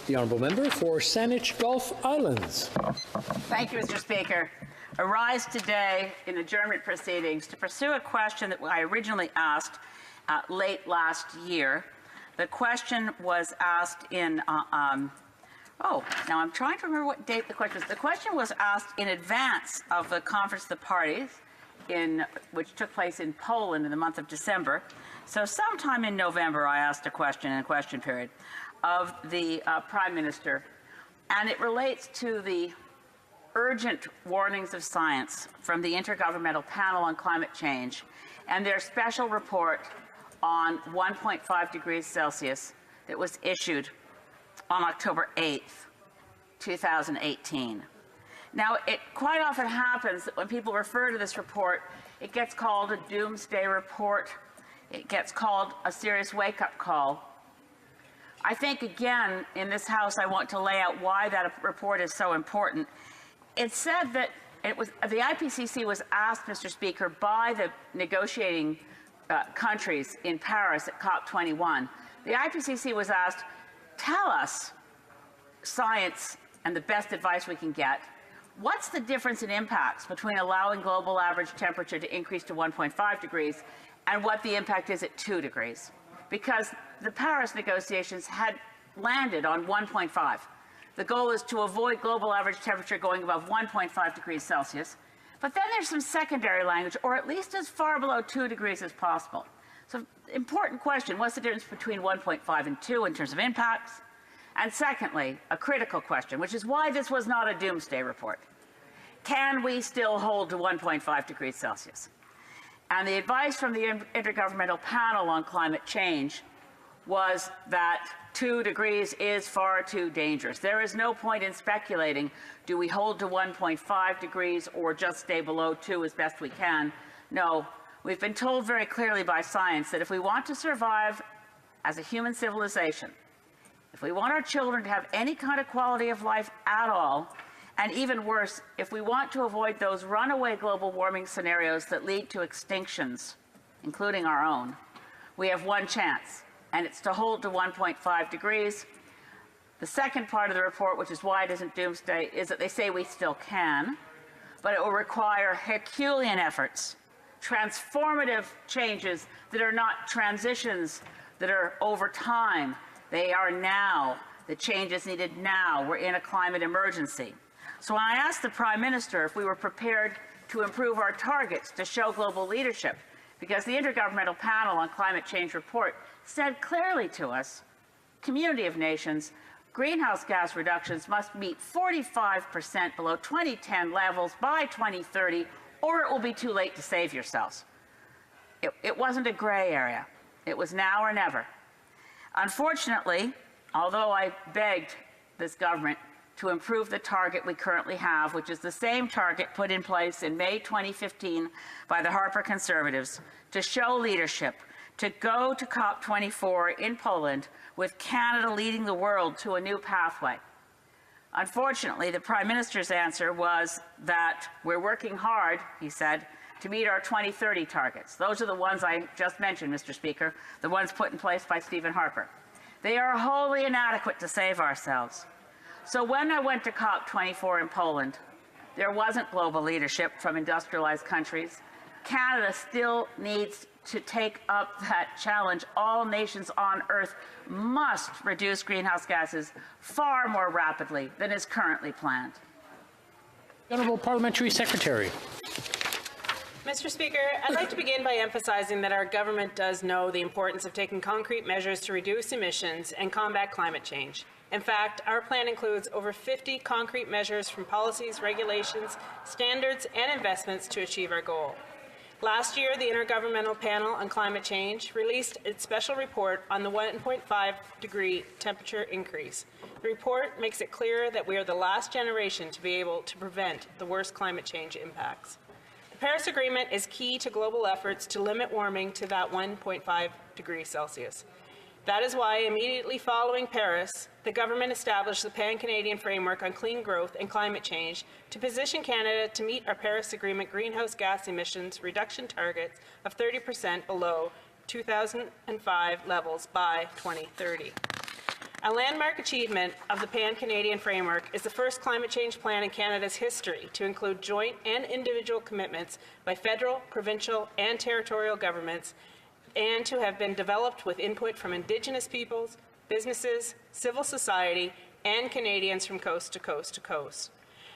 The honourable member for Saanich Gulf Islands. Thank you, Mr. Speaker. I rise today in adjournment proceedings to pursue a question that I originally asked late last year. The question was asked in, now I'm trying to remember what date the question was. The question was asked in advance of the Conference of the Parties, which took place in Poland in the month of December. So sometime in November, I asked a question in a question period of the Prime Minister, and it relates to the urgent warnings of science from the Intergovernmental Panel on Climate Change and their special report on 1.5 degrees Celsius that was issued on October 8th, 2018. Now, it quite often happens that when people refer to this report, it gets called a doomsday report. It gets called a serious wake-up call. I think, again, in this House, I want to lay out why that report is so important. It said that the IPCC was asked, Mr. Speaker, by the negotiating countries in Paris at COP21. The IPCC was asked, tell us, science and the best advice we can get, what's the difference in impacts between allowing global average temperature to increase to 1.5 degrees and what the impact is at 2 degrees? Because the Paris negotiations had landed on 1.5. The goal is to avoid global average temperature going above 1.5 degrees Celsius. But then there's some secondary language, or at least as far below 2 degrees as possible. So, important question, what's the difference between 1.5 and 2 in terms of impacts? And secondly, a critical question, which is why this was not a doomsday report. Can we still hold to 1.5 degrees Celsius? And the advice from the Intergovernmental Panel on Climate Change was that 2 degrees is far too dangerous. There is no point in speculating, do we hold to 1.5 degrees or just stay below 2 as best we can? No, we've been told very clearly by science that if we want to survive as a human civilization, if we want our children to have any kind of quality of life at all, and even worse, if we want to avoid those runaway global warming scenarios that lead to extinctions, including our own, we have one chance, and it's to hold to 1.5 degrees. The second part of the report, which is why it isn't doomsday, is that they say we still can, but it will require Herculean efforts, transformative changes that are not transitions that are over time. They are now. The change is needed now. We're in a climate emergency. So when I asked the Prime Minister if we were prepared to improve our targets to show global leadership, because the Intergovernmental Panel on Climate Change report said clearly to us, community of nations, greenhouse gas reductions must meet 45% below 2010 levels by 2030, or it will be too late to save yourselves. It wasn't a gray area. It was now or never. Unfortunately, although I begged this government to improve the target we currently have, which is the same target put in place in May 2015 by the Harper Conservatives, to show leadership, to go to COP24 in Poland with Canada leading the world to a new pathway. Unfortunately, the Prime Minister's answer was that we're working hard, he said, to meet our 2030 targets. Those are the ones I just mentioned, Mr. Speaker, the ones put in place by Stephen Harper. They are wholly inadequate to save ourselves. So when I went to COP24 in Poland, there wasn't global leadership from industrialized countries. Canada still needs to take up that challenge. All nations on Earth must reduce greenhouse gases far more rapidly than is currently planned. Honourable Parliamentary Secretary. Mr. Speaker, I'd like to begin by emphasizing that our government does know the importance of taking concrete measures to reduce emissions and combat climate change. In fact, our plan includes over 50 concrete measures from policies, regulations, standards, and investments to achieve our goal. Last year, the Intergovernmental Panel on Climate Change released its special report on the 1.5 degree temperature increase. The report makes it clear that we are the last generation to be able to prevent the worst climate change impacts. The Paris Agreement is key to global efforts to limit warming to that 1.5 degrees Celsius. That is why, immediately following Paris, the government established the Pan-Canadian Framework on Clean Growth and Climate Change to position Canada to meet our Paris Agreement greenhouse gas emissions reduction targets of 30% below 2005 levels by 2030. A landmark achievement of the Pan-Canadian Framework is the first climate change plan in Canada's history to include joint and individual commitments by federal, provincial, and territorial governments, and to have been developed with input from Indigenous peoples, businesses, civil society, and Canadians from coast to coast to coast.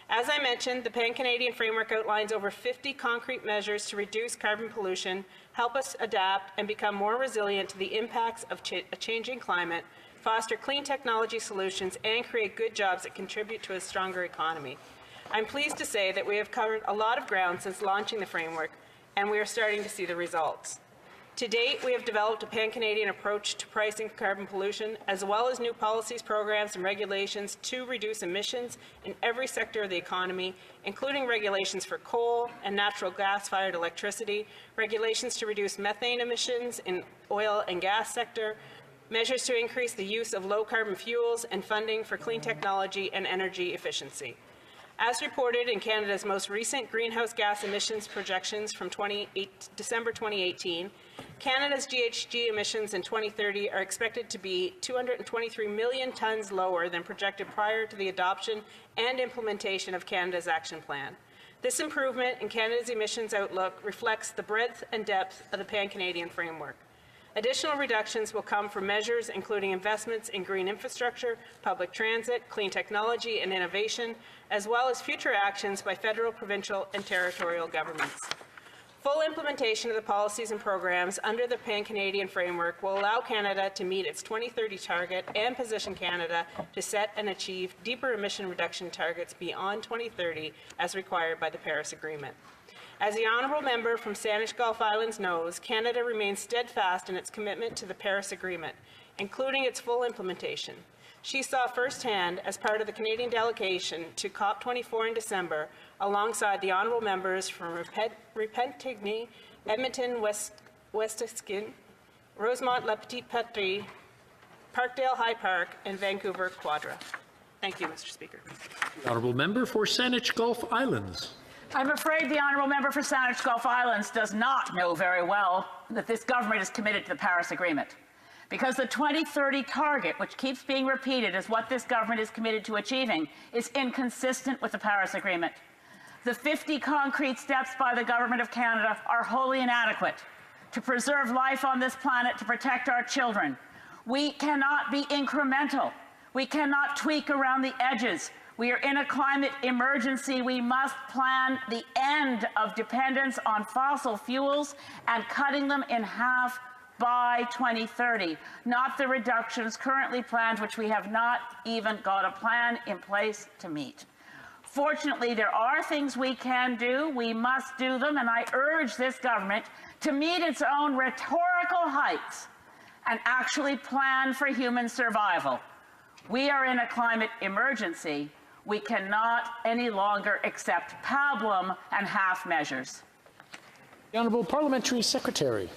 As I mentioned, the Pan-Canadian Framework outlines over 50 concrete measures to reduce carbon pollution, help us adapt and become more resilient to the impacts of a changing climate, foster clean technology solutions, and create good jobs that contribute to a stronger economy. I'm pleased to say that we have covered a lot of ground since launching the framework, and we are starting to see the results. To date, we have developed a pan-Canadian approach to pricing carbon pollution, as well as new policies, programs, and regulations to reduce emissions in every sector of the economy, including regulations for coal and natural gas-fired electricity, regulations to reduce methane emissions in oil and gas sector, measures to increase the use of low-carbon fuels, and funding for clean technology and energy efficiency. As reported in Canada's most recent greenhouse gas emissions projections from December 2018, Canada's GHG emissions in 2030 are expected to be 223 million tonnes lower than projected prior to the adoption and implementation of Canada's action plan. This improvement in Canada's emissions outlook reflects the breadth and depth of the Pan-Canadian Framework. Additional reductions will come from measures including investments in green infrastructure, public transit, clean technology, and innovation, as well as future actions by federal, provincial, and territorial governments. Full implementation of the policies and programs under the Pan-Canadian Framework will allow Canada to meet its 2030 target and position Canada to set and achieve deeper emission reduction targets beyond 2030 as required by the Paris Agreement. As the honourable member from Saanich Gulf Islands knows, Canada remains steadfast in its commitment to the Paris Agreement, including its full implementation. She saw firsthand, as part of the Canadian delegation to COP24 in December, alongside the honourable members from Repentigny, Edmonton, Westaskin, Rosemont-La Petite Patrie, Parkdale High Park, and Vancouver Quadra. Thank you, Mr. Speaker. The honourable member for Saanich Gulf Islands. I'm afraid the honourable member for Saanich Gulf Islands does not know very well that this government is committed to the Paris Agreement, because the 2030 target, which keeps being repeated as what this government is committed to achieving, is inconsistent with the Paris Agreement. The 50 concrete steps by the Government of Canada are wholly inadequate to preserve life on this planet, to protect our children. We cannot be incremental. We cannot tweak around the edges. We are in a climate emergency. We must plan the end of dependence on fossil fuels and cutting them in half by 2030, not the reductions currently planned, which we have not even got a plan in place to meet. Fortunately, there are things we can do. We must do them, and I urge this government to meet its own rhetorical heights and actually plan for human survival. We are in a climate emergency. We cannot any longer accept pablum and half measures. The Honourable Parliamentary Secretary.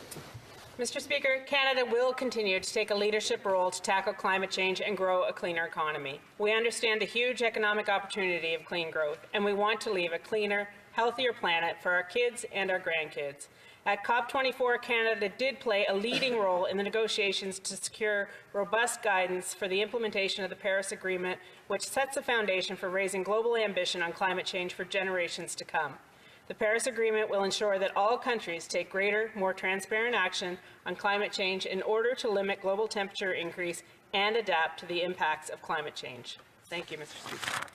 Mr. Speaker, Canada will continue to take a leadership role to tackle climate change and grow a cleaner economy. We understand the huge economic opportunity of clean growth, and we want to leave a cleaner, healthier planet for our kids and our grandkids. At COP24, Canada did play a leading role in the negotiations to secure robust guidance for the implementation of the Paris Agreement, which sets the foundation for raising global ambition on climate change for generations to come. The Paris Agreement will ensure that all countries take greater, more transparent action on climate change in order to limit global temperature increase and adapt to the impacts of climate change. Thank you, Mr. Speaker.